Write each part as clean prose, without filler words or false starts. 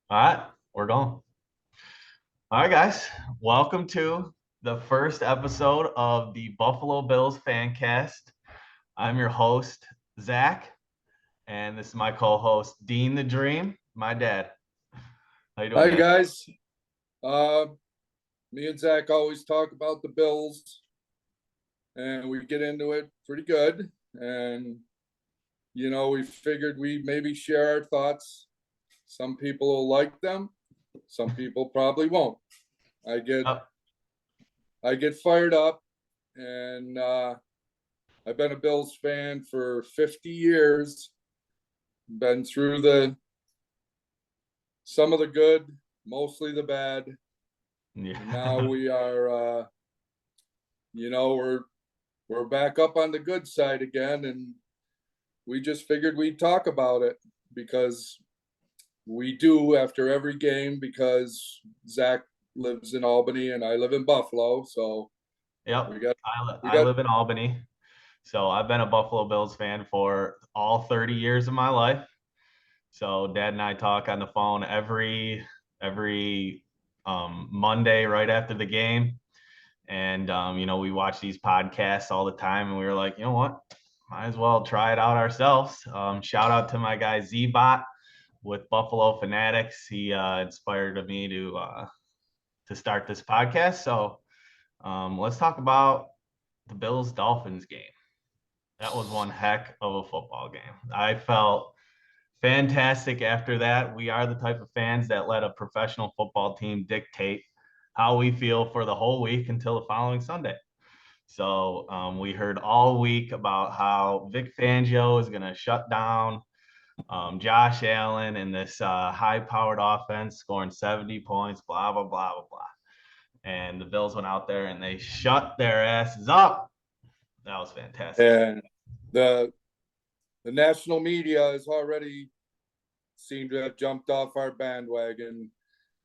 All right, we're going. All right, guys, welcome to the first episode of the Buffalo Bills FanCast. I'm your host, Zach, and this is my co-host, Dean the Dream, my dad. How you doing, Hi Dad? guys. Uh, Me and Zach always talk about the Bills, and we get into it pretty good. And we figured we maybe share our thoughts. Some people will like them, some people probably won't. I get Oh, I get fired up, and I've been a Bills fan for 50 years. Been through the some of the good, mostly the bad, and now yeah. we are. We're back up on the good side again, and we just figured we'd talk about it because we do after every game, because Zach lives in Albany and I live in Buffalo. So Yep. we got we I got live in Albany, so I've been a Buffalo Bills fan for all 30 years of my life. So Dad and I talk on the phone every Monday right after the game. And we watch these podcasts all the time, and we were like, you know what? Might as well try it out ourselves. Shout out to my guy Z-Bot with Buffalo Fanatics. He inspired me to start this podcast. So let's talk about the Bills Dolphins game. That was one heck of a football game. I felt fantastic after that. We are the type of fans that let a professional football team dictate how we feel for the whole week until the following Sunday. So we heard all week about how Vic Fangio is going to shut down Josh Allen and this high-powered offense, scoring 70 points, blah, blah, blah, blah, blah. And the Bills went out there and they shut their asses up. That was fantastic. and the the national media has already seemed to have jumped off our bandwagon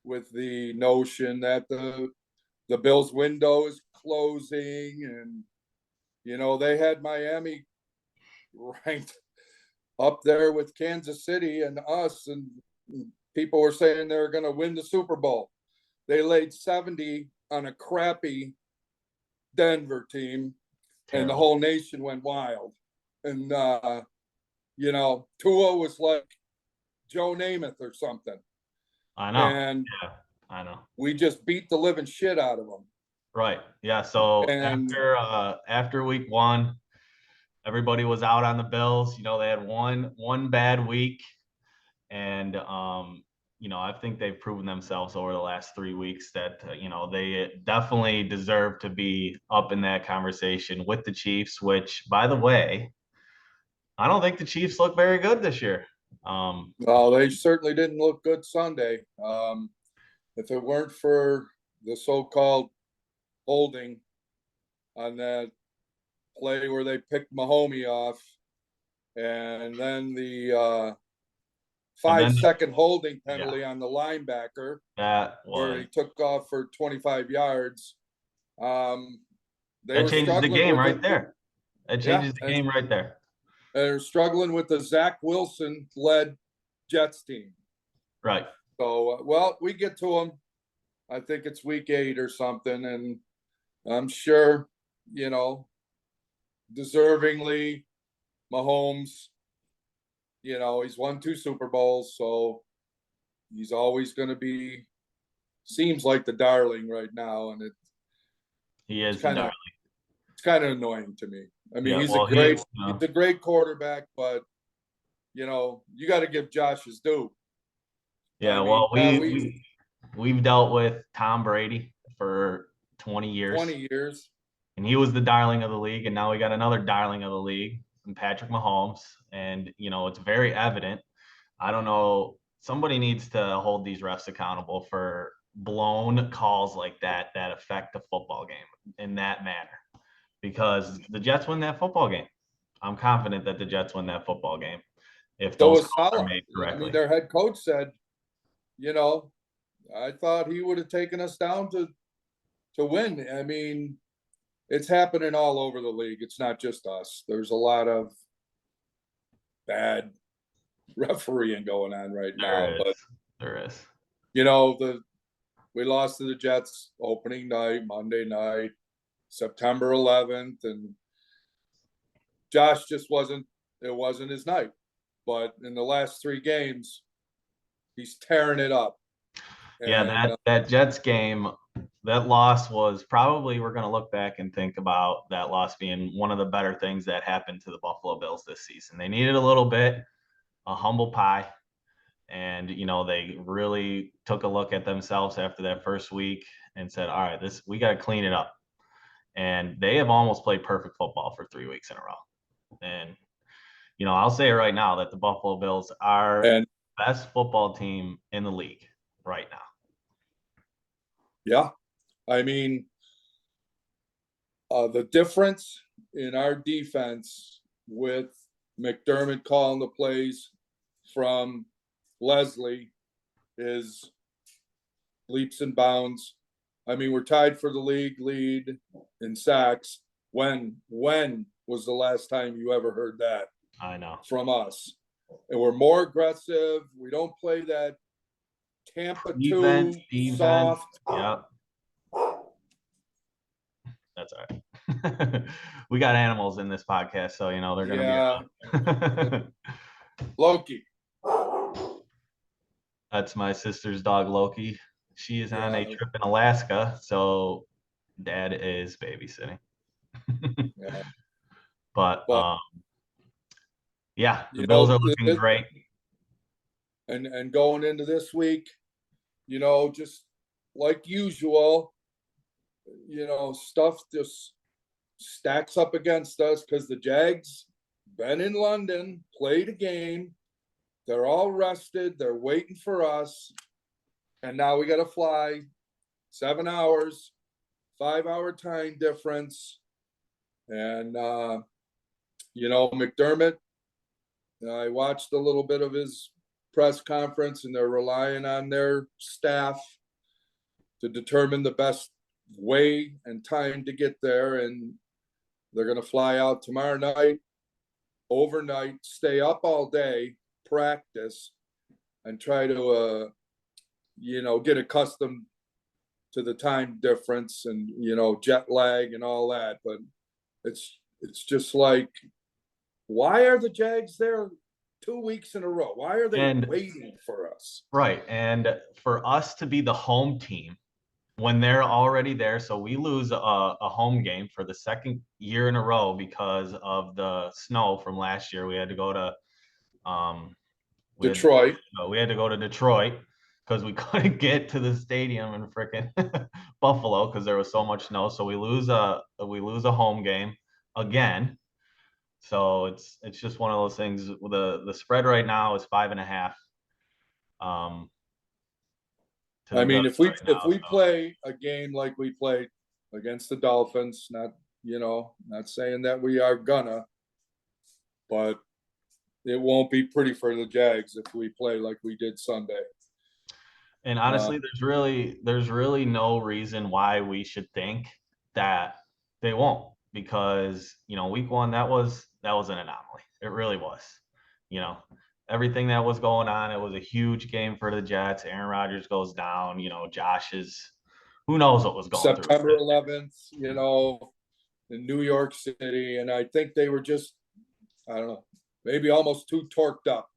with the notion that the Bills window is closing, and they had Miami ranked up there with Kansas City and us, and people were saying they're going to win the Super Bowl. They laid 70 on a crappy Denver team, and the Terrible. whole nation went wild. And Tua was like Joe Namath or something, I know. and Yeah, I know. we just beat the living shit out of them. Right. Yeah. So And after week one, everybody was out on the Bills. They had one bad week, and I think they've proven themselves over the last 3 weeks that they definitely deserve to be up in that conversation with the Chiefs. Which, by the way, I don't think the Chiefs look very good this year. Um, well, they certainly didn't look good Sunday. If it weren't for the so-called holding on that play where they picked Mahomey off, and then the and five then second holding yeah, penalty on the linebacker that where was he took off for 25 yards. Um, they that were changes the struggling game with right it. there. That Yeah. changes the And game right there. they're struggling with the Zach Wilson led Jets team. Right. So, well, we get to them. I think it's week 8 or something. And I'm sure, you know, deservingly, Mahomes, he's won 2 Super Bowls. So he's always going to be, seems like the darling right now. And He it's is the kind of darling. it's kind of annoying to me. I mean, Yeah. he's a Well, great he's a great quarterback, but you got to give Josh his due. I yeah. mean, Well, yeah, we've dealt with Tom Brady for 20 years, 20 years. and he was the darling of the league, and now we got another darling of the league, and Patrick Mahomes, and it's very evident. I don't know. Somebody needs to hold these refs accountable for blown calls like that affect the football game in that manner, because the Jets win that football game. I'm confident that the Jets win that football game if So those was calls are Salah. made I mean, correctly. their head coach said, you know, I thought he would have taken us down to win. I mean, it's happening all over the league. It's not just us. There's a lot of bad refereeing going on right now. There is. But There is. You know, we lost to the Jets opening night, Monday night, September 11th, and Josh just it wasn't his night. But in the last 3 games, he's tearing it up. Yeah, And that Jets game, that loss was probably, we're going to look back and think about that loss being one of the better things that happened to the Buffalo Bills this season. They needed a little bit, a humble pie. And, they really took a look at themselves after that first week and said, all right, we got to clean it up. And they have almost played perfect football for 3 weeks in a row. And, I'll say it right now that the Buffalo Bills are and the best football team in the league right now. yeah, I mean, the difference in our defense with McDermott calling the plays from Leslie is leaps and bounds. I mean, we're tied for the league lead in sacks. When was the last time you ever heard that? I know. From us. And we're more aggressive. We don't play that Tampa defense, 2 soft. Yep. That's all right. We got animals in this podcast, so they're gonna be around. Loki. That's my sister's dog, Loki. She is on a trip in Alaska, so Dad is babysitting. Yeah. But yeah, the Bills are looking great. And going into this week, just like usual, stuff just stacks up against us because the Jags been in London, played a game. They're all rested. They're waiting for us. And now we got to fly 7 hours, 5-hour time difference. And, McDermott, I watched a little bit of his press conference, and they're relying on their staff to determine the best way and time to get there. And they're going to fly out tomorrow night, overnight, stay up all day, practice, and try to, get accustomed to the time difference and, jet lag and all that. But it's just like, why are the Jags there 2 weeks in a row? Why are they waiting for us? Right. And for us to be the home team when they're already there. So we lose a home game for the second year in a row because of the snow from last year. We had to go to Detroit. We had to go to Detroit because we couldn't get to the stadium in frickin' Buffalo because there was so much snow. So we lose a home game again. So it's just one of those things. The spread right now is 5.5. I mean, if we play a game like we played against the Dolphins, not saying that we are gonna, but it won't be pretty for the Jags if we play like we did Sunday. And honestly, there's really no reason why we should think that they won't, because week 1 that was an anomaly. It really was. Everything that was going on, it was a huge game for the Jets. Aaron Rodgers goes down. Josh is, who knows what was going through. September 11th, in New York City, and I think they were just, I don't know, maybe almost too torqued up.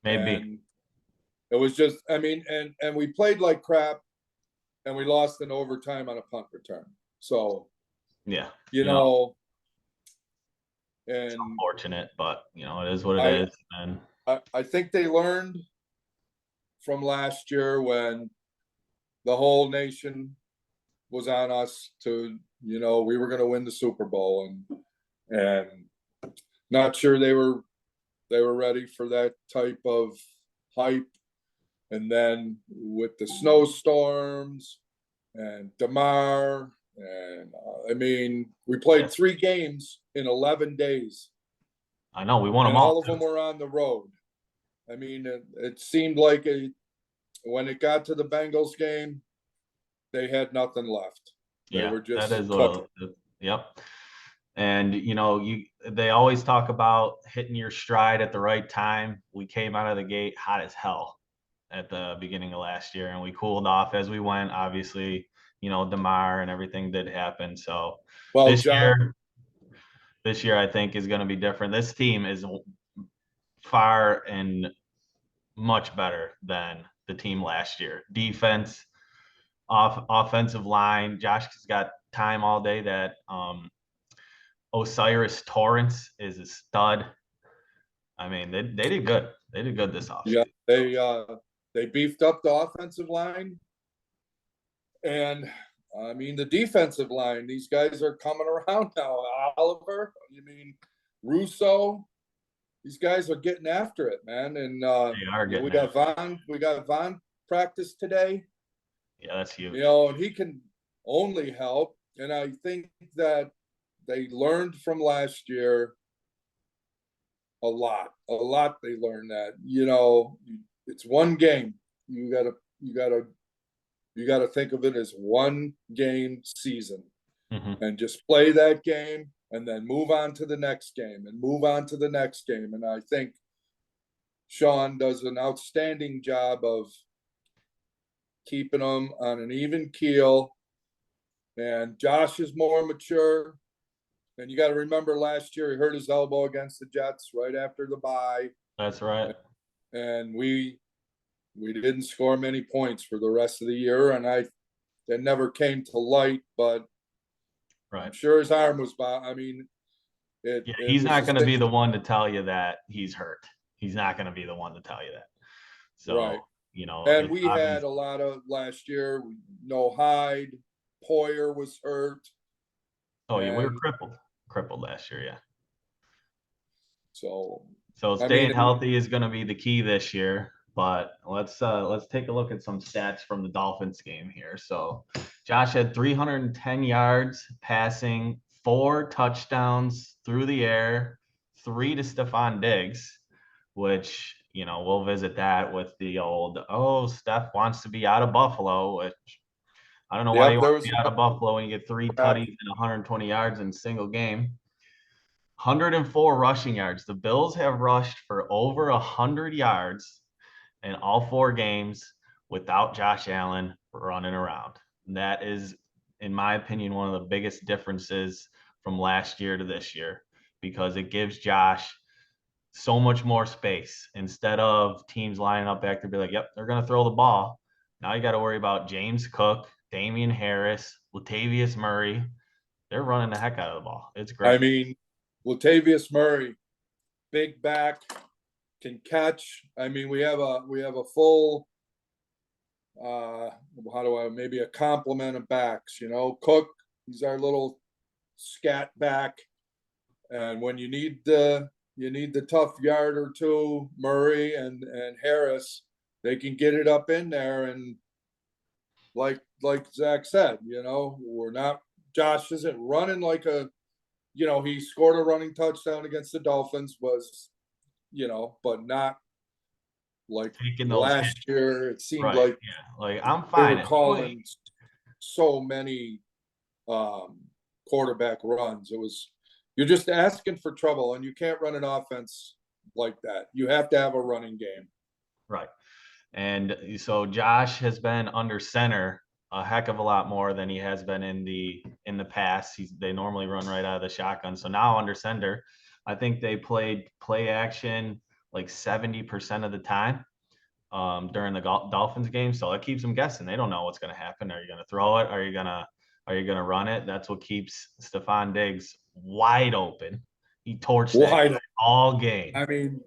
Maybe. And it was just, I mean, and we played like crap, and we lost in overtime on a punt return. So, yeah, and it's unfortunate, but it is what it is. And I think they learned from last year when the whole nation was on us to, we were going to win the Super Bowl, and not sure they were ready for that type of hype. And then with the snowstorms and DeMar, and I mean, we played 3 games in 11 days. I know, we won them all of them were on the road. I mean, it seemed like when it got to the Bengals game, they had nothing left. They were just that is yep. And they always talk about hitting your stride at the right time. We came out of the gate hot as hell, at the beginning of last year, and we cooled off as we went. Obviously, DeMar and everything did happen. So Well, this John, year, this year I think is going to be different. This team is far and much better than the team last year. Defense, offensive line. Josh has got time all day. That Osiris Torrance is a stud. I mean, they did good. They did good this yeah, offseason. they beefed up the offensive line, and I mean the defensive line. These guys are coming around now. Oliver, you mean Russo? These guys are getting after it, man. And They are getting We got Von practice today. Yeah, that's huge. And he can only help. And I think that they learned from last year a lot. A lot they learned that. It's one game. You gotta think of it as one game season. Mm-hmm. And just play that game and then move on to the next game and move on to the next game. And I think Sean does an outstanding job of keeping them on an even keel. And Josh is more mature. And you got to remember last year he hurt his elbow against the Jets right after the bye. That's right. And we didn't score many points for the rest of the year. And that never came to light, but right. I'm sure his arm was I mean, he's not going to be the one to tell you that he's hurt. He's not going to be the one to tell you that. So, right. And we had a lot of last year. No Hyde, Poyer was hurt. Oh yeah, we were crippled last year. Yeah. So staying healthy is going to be the key this year. But let's take a look at some stats from the Dolphins game here. So Josh had 310 yards passing, 4 touchdowns through the air, 3 to Stephon Diggs, which, we'll visit that with the old, Steph wants to be out of Buffalo, which I don't know why you want to be out of Buffalo when you get 3 tutties and 120 yards in a single game. 104 rushing yards. The Bills have rushed for over 100 yards in all 4 games without Josh Allen running around. And that is, in my opinion, one of the biggest differences from last year to this year, because it gives Josh so much more space. Instead of teams lining up back there, be like, yep, they're going to throw the ball. Now you got to worry about James Cook, Damian Harris, Latavius Murray. They're running the heck out of the ball. It's great. I mean, Latavius Murray, big back, can catch. I mean, we have a full maybe a complement of backs. Cook, he's our little scat back, and when you need the tough yard or two, Murray and Harris, they can get it up in there. And like Zach said, Josh isn't running like he scored a running touchdown against the Dolphins, but not like last year. It seemed like I'm fine. They were calling so many quarterback runs. You're just asking for trouble, and you can't run an offense like that. You have to have a running game. Right. And so Josh has been under center a heck of a lot more than he has been in the past. They normally run right out of the shotgun. So now under center, I think they played play action like 70% of the time during the Dolphins game. So it keeps them guessing. They don't know what's going to happen. Are you going to throw it? Are you going to run it? That's what keeps Stephon Diggs wide open. He torched that all game. I mean,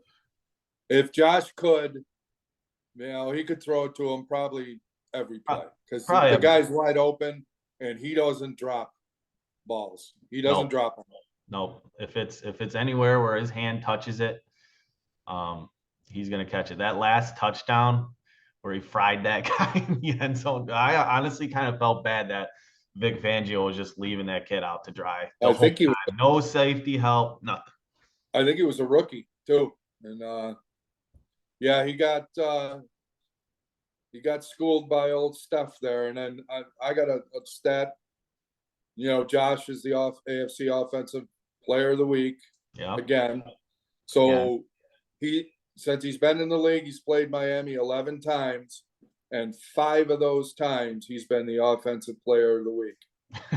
if Josh could, he could throw it to him probably every play, because the guy's wide open and he doesn't drop balls. He doesn't drop them. No, if it's anywhere where his hand touches it, he's gonna catch it. That last touchdown where he fried that guy in the end zone, I honestly kind of felt bad that Vic Fangio was just leaving that kid out to dry. I think he was, no safety help, nothing. I think he was a rookie too, and he got schooled by old Steph there. And then I got a stat. Josh is the AFC Offensive Player of the Week again. So since he's been in the league, he's played Miami 11 times, and 5 of those times he's been the offensive player of the week.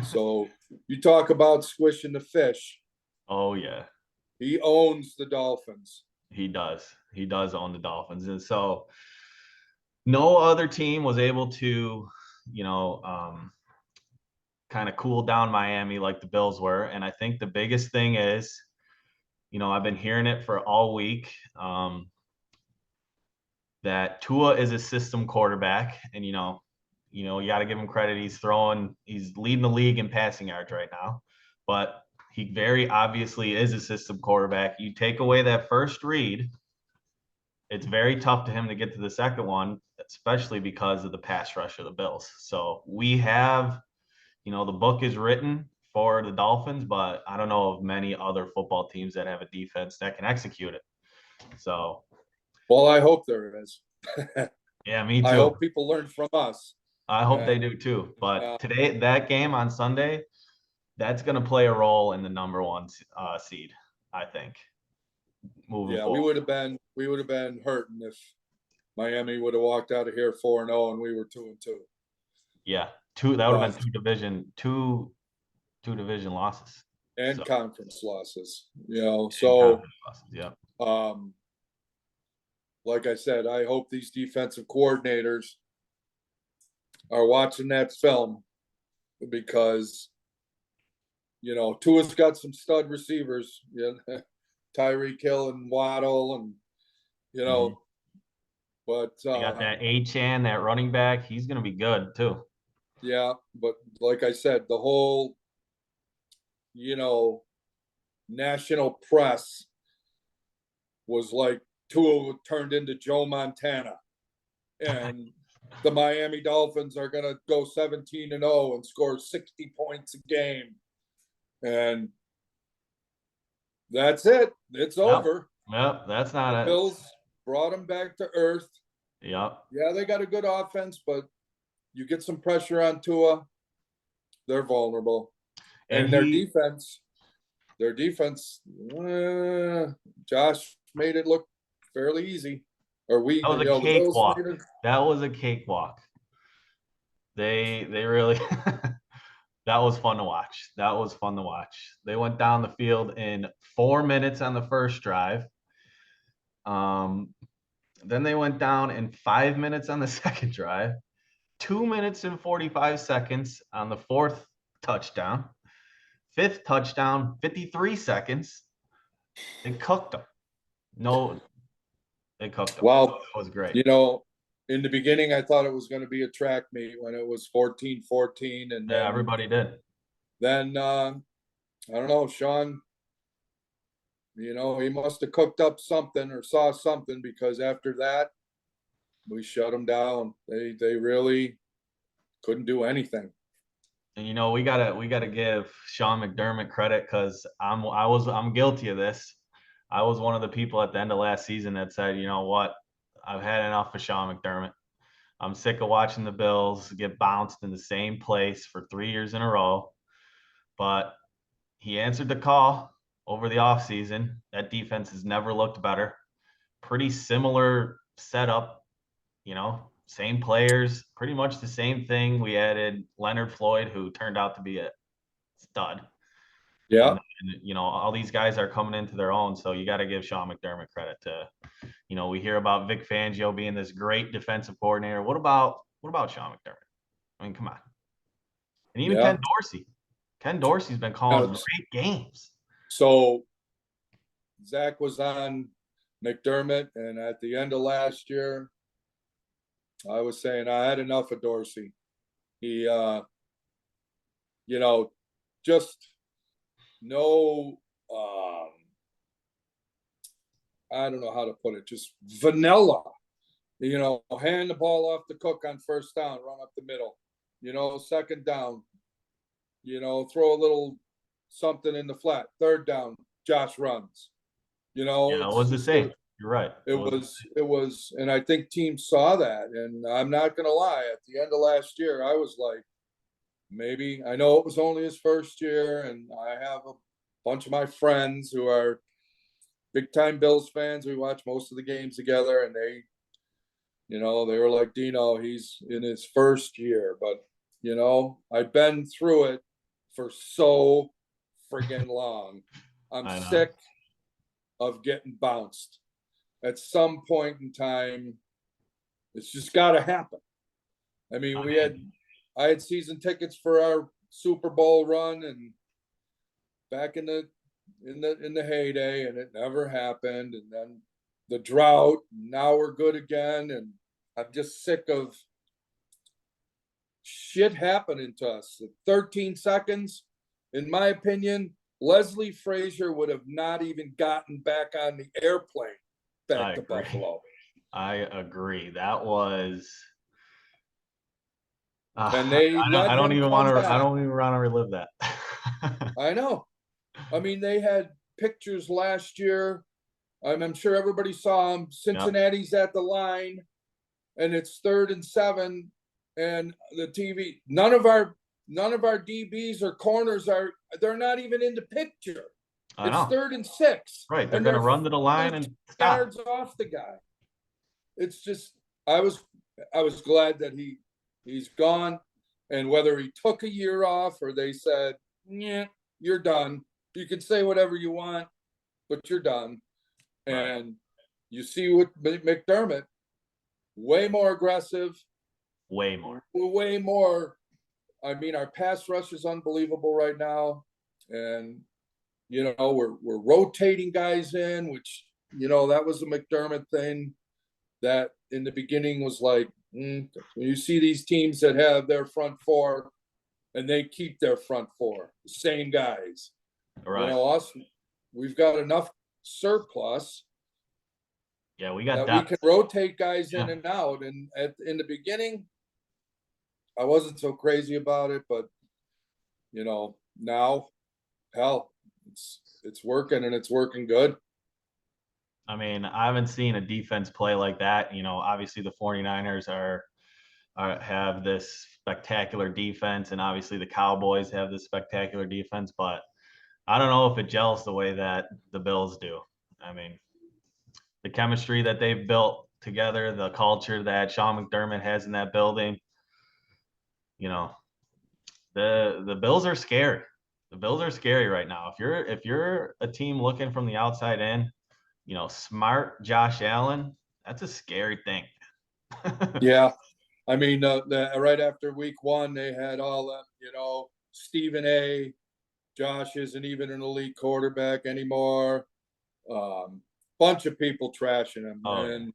So you talk about squishing the fish. Oh yeah, He owns the Dolphins. he does. He does own the Dolphins, and so no other team was able to, you know, kind of cool down Miami like the Bills were. And I think the biggest thing is, I've been hearing it for all week. That Tua is a system quarterback, and you got to give him credit. He's leading the league in passing yards right now, but he very obviously is a system quarterback. You take away that first read, it's very tough to him to get to the second one, especially because of the pass rush of the Bills. So we have, the book is written for the Dolphins, but I don't know of many other football teams that have a defense that can execute it. So, well, I hope there is. yeah, me too. I hope people learn from us. I hope they do too. But today, that game on Sunday, that's going to play a role in the number one seed, I think. Moving forward. we would have been hurting if Miami would have walked out of here 4-0 and we were 2-2. Yeah, that would have been two division losses and conference losses. Yeah. Like I said, I hope these defensive coordinators are watching that film because Tua's got some stud receivers, Tyreek Hill and Waddle, and but you got that A-Chan, that running back. He's going to be good too. Yeah, but like I said, the whole national press was like Tua turned into Joe Montana, and the Miami Dolphins are going to go 17-0 and score 60 points a game, and that's it. It's over. Yep, that's not the it. Bills brought them back to earth. Yep. Yeah, they got a good offense, but you get some pressure on Tua, they're vulnerable. And their defense, Josh made it look fairly easy. That was a cakewalk. That was a cakewalk. They really that was fun to watch. They went down the field in 4 minutes on the first drive. Then they went down in 5 minutes on the second drive, 2 minutes and 45 seconds on the fourth touchdown, fifth touchdown, 53 seconds. They cooked them. They cooked them. Well, it was great. In the beginning, I thought it was going to be a track meet when it was 14-14. And then, everybody did. Then, I don't know, Sean, he must have cooked up something or saw something, because after that, we shut them down. They really couldn't do anything. And we gotta give Sean McDermott credit, because I'm guilty of this. I was one of the people at the end of last season that said, you know what, I've had enough of Sean McDermott. I'm sick of watching the Bills get bounced in the same place for 3 years in a row. But he answered the call over the offseason. That defense has never looked better. Pretty similar setup, same players, pretty much the same thing. We added Leonard Floyd, who turned out to be a stud. Yeah. And all these guys are coming into their own. So you got to give Sean McDermott credit to, we hear about Vic Fangio being this great defensive coordinator. What about Sean McDermott? I mean, come on. And even Ken Dorsey. Ken Dorsey's been calling great games. So Zach was on McDermott, and at the end of last year, I was saying I had enough of Dorsey. He, just no, I don't know how to put it, just vanilla. Hand the ball off to Cook on first down, run up the middle. Second down, throw a little something in the flat. Third down, Josh runs. It was the same. You're right. It was, and I think teams saw that. And I'm not going to lie, at the end of last year, I was like, maybe, I know it was only his first year, and I have a bunch of my friends who are big time Bills fans. We watch most of the games together, and they, they were like, Dino, he's in his first year, but I've been through it for so friggin' long. I'm I know. sick of getting bounced. At some point in time, it's just got to happen. I mean, I had season tickets for our Super Bowl run, and back in the heyday, and it never happened. And then the drought. Now we're good again, and I'm just sick of shit happening to us. 13 seconds, in my opinion, Leslie Frazier would have not even gotten back on the airplane back to Buffalo. I agree. That was. And they let him come back. I don't even want to relive that. I know. I mean, they had pictures last year. I'm sure everybody saw them. Cincinnati's at the line, and it's 3rd and 7, and the TV. None of our DBs or corners they're not even in the picture. I It's know. 3rd and 6. Right, they're going to run to the line and stop. Yards off the guy. It's just I was glad that he's gone, and whether he took a year off or they said, "Yeah, you're done. You can say whatever you want, but you're done." Right. And you see with McDermott, way more aggressive, way more. I mean, our pass rush is unbelievable right now, and we're rotating guys in, which that was a McDermott thing that in the beginning was like, when you see these teams that have their front four and they keep their front four, the same guys. Right. Us, we've got enough surplus. Yeah, we got that we can rotate guys in and out. And in the beginning, I wasn't so crazy about it, but now, hell, it's working, and it's working good. I mean, I haven't seen a defense play like that. Obviously the 49ers have this spectacular defense, and obviously the Cowboys have this spectacular defense, but I don't know if it gels the way that the Bills do. I mean, the chemistry that they've built together, the culture that Sean McDermott has in that building, the Bills are scary. The Bills are scary right now. If you're a team looking from the outside in, smart Josh Allen, that's a scary thing. Yeah. I mean, right after week 1, they had all that, Stephen A. Josh isn't even an elite quarterback anymore. Bunch of people trashing him. And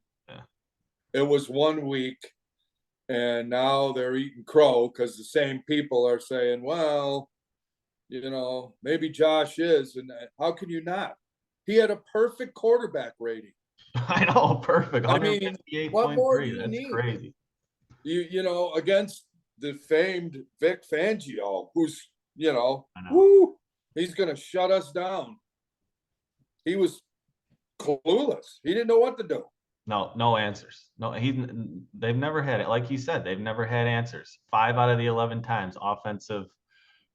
it was 1 week, and now they're eating crow because the same people are saying, well, maybe Josh is. And how can you not? He had a perfect quarterback rating. I know, perfect. I mean, what more do you That's need? crazy. Against the famed Vic Fangio, who's, he's going to shut us down. He was clueless. He didn't know what to do. No answers. They've never had it. Like you said, they've never had answers. 5 out of the 11 times, offensive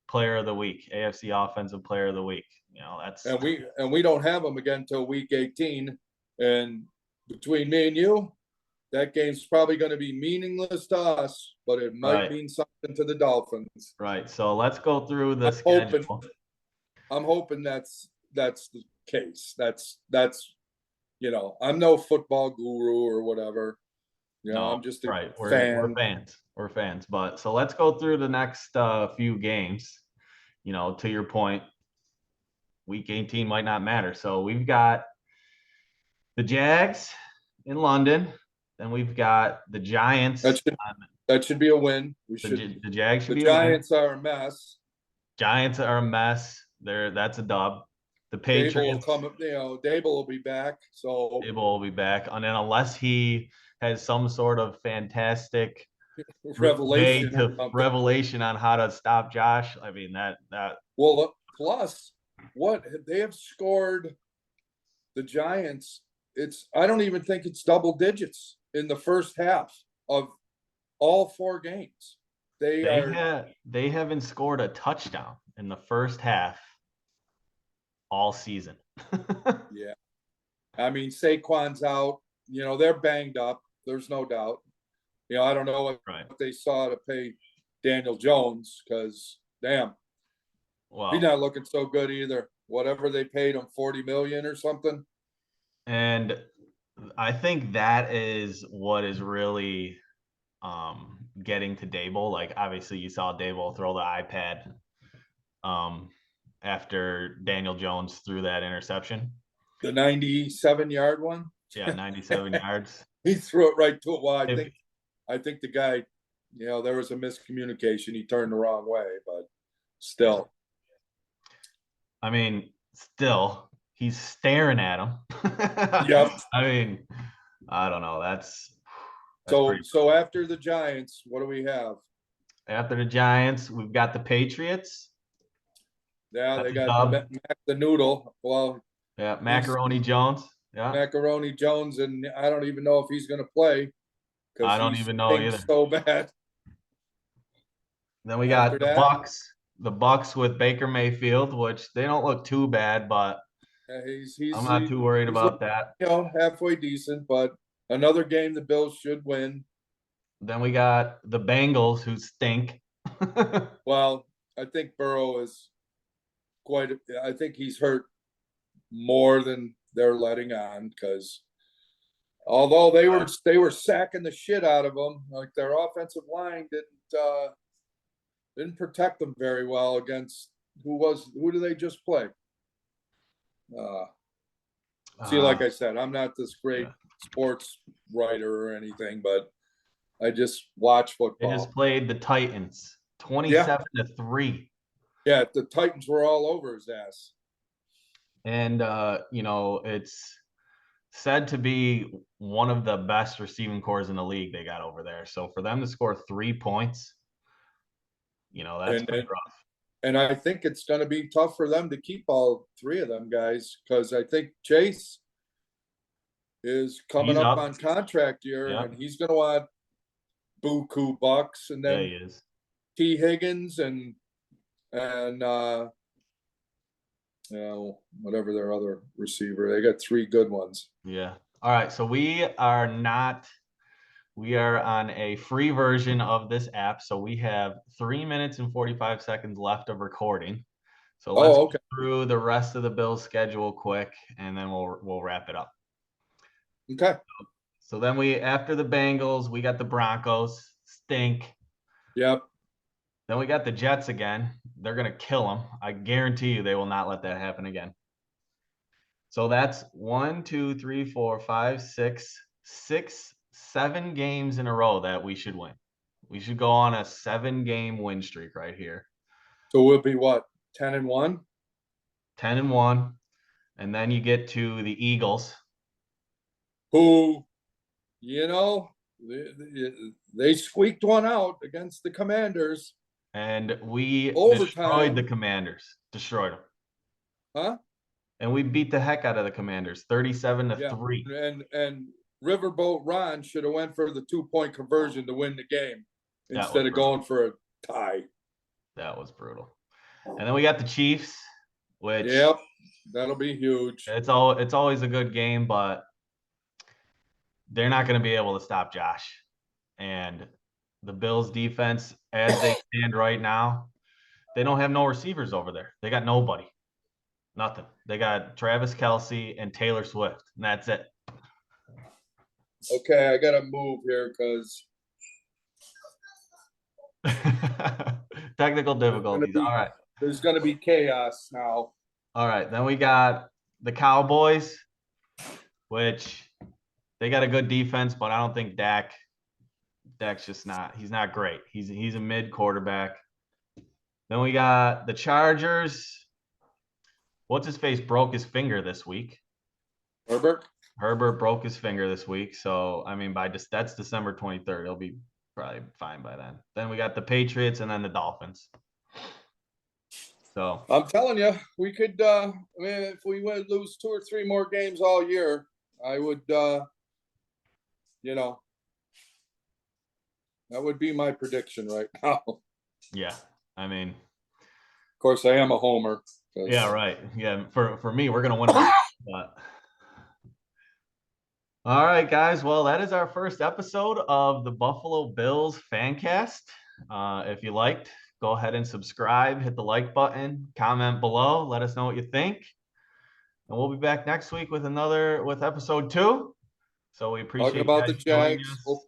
player of the week, AFC offensive player of the week. That's and we don't have them again until week 18. And between me and you, that game's probably going to be meaningless to us, but it might mean something to the Dolphins. Right. So let's go through the schedule. I'm hoping that's the case. That's I'm no football guru or whatever. I'm just a fan. We're fans. But so let's go through the next few games. To your point, week 18 might not matter. So we've got the Jags in London. Then we've got the Giants. That should be a win. The Jags should be a win. The Giants are a mess. Giants are a mess. That's a dub. The Patriots. Dable will be back. So Dable will be back. And then unless he has some sort of fantastic revelation on how to stop Josh. I mean, that. Well, plus what they have scored the Giants. I don't even think it's double digits in the first half of all 4 games. They haven't scored a touchdown in the first half all season. Yeah. I mean, Saquon's out. You know, they're banged up. There's no doubt. You know, I don't know what Right. they saw to pay Daniel Jones because, damn, he's Well, not looking so good either. Whatever they paid him, 40 million or something. and I think that is what is really getting to Dable. Like, obviously you saw Dable throw the iPad after Daniel Jones threw that interception. The 97-yard one. Yeah, 97 yards. He threw it right to it. Well, If I think the guy, you know, there was a miscommunication. He turned the wrong way, but still. I mean, still, he's staring at him. Yep. I mean, I don't know. That's pretty. So after the Giants, what do we have? After the Giants, we've got the Patriots. Yeah, That's they a got dub. Mac the Noodle. Well, Yeah, he's Macaroni Jones. Yeah, Macaroni Jones, and I don't even know if he's going to play because I don't he even know stinks either. so bad. Then we After got the that, Bucks. The Bucks with Baker Mayfield, which they don't look too bad, but I'm not too worried he's about that. you know, halfway decent, but another game the Bills should win. Then we got the Bengals who stink. Well, I think Burrow is I think he's hurt more than they're letting on because although they were sacking the shit out of them, like their offensive line didn't protect them very well against who do they just play? See, like I said, I'm not this great Yeah. sports writer or anything, but I just watch They football. just played the Titans 27-3. Yeah, the Titans were all over his ass. And you know, it's said to be one of the best receiving cores in the league they got over there. So for them to score 3 points, you know, that's pretty rough. And I think it's going to be tough for them to keep all three of them guys because I think Chase is coming up on contract year and he's going to want buku bucks, and then he is. T. Higgins and you know, whatever their other receiver. They got three good ones. Yeah. All right. So we are on a free version of this app. So we have 3 minutes and 45 seconds left of recording. So let's go through the rest of the Bills schedule quick, and then we'll wrap it up. Okay. So then after the Bengals, we got the Broncos, stink. Yep. Then we got the Jets again. They're going to kill them. I guarantee you they will not let that happen again. So that's 1, 2, 3, 4, 5, 6, 7 games in a row that we should win. We should go on a 7-game win streak right here. So we'll be what? 10-1? 10-1. And then you get to the Eagles, who, you know, they squeaked one out against the Commanders. And we destroyed the Commanders. Destroyed them. Huh? And we beat the heck out of the Commanders, 37-3. And Riverboat Ron should have went for the 2-point conversion to win the game instead of going for a tie. That was brutal. And then we got the Chiefs, which that'll be huge. It's always a good game, but they're not going to be able to stop Josh. And the Bills defense, as they stand right now, they don't have no receivers over there. They got nobody. Nothing. They got Travis Kelce and Taylor Swift, and that's it. Okay, I got to move here because technical difficulties. All right. There's going to be chaos now. All right. Then we got the Cowboys, which they got a good defense, but I don't think Dak's just he's not great. He's a mid quarterback. Then we got the Chargers. What's his face broke his finger this week? Herbert broke his finger this week. So, I mean, that's December 23rd. He'll be probably fine by then. Then we got the Patriots and then the Dolphins. So I'm telling you, we could, I mean, if we would lose 2 or 3 more games all year, I would, you know, that would be my prediction right now. Yeah. I mean, of course, I am a homer. Yeah, right. Yeah, for me, we're gonna win. But All right, guys. Well, that is our first episode of the Buffalo Bills FanCast. If you liked, go ahead and subscribe, hit the like button, comment below, let us know what you think. And we'll be back next week with episode 2. So we Talking appreciate you about the guys joining Jags. us.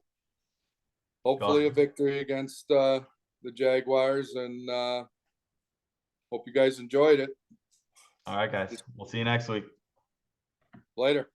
Hopefully a victory against the Jaguars, and hope you guys enjoyed it. All right, guys. We'll see you next week. Later.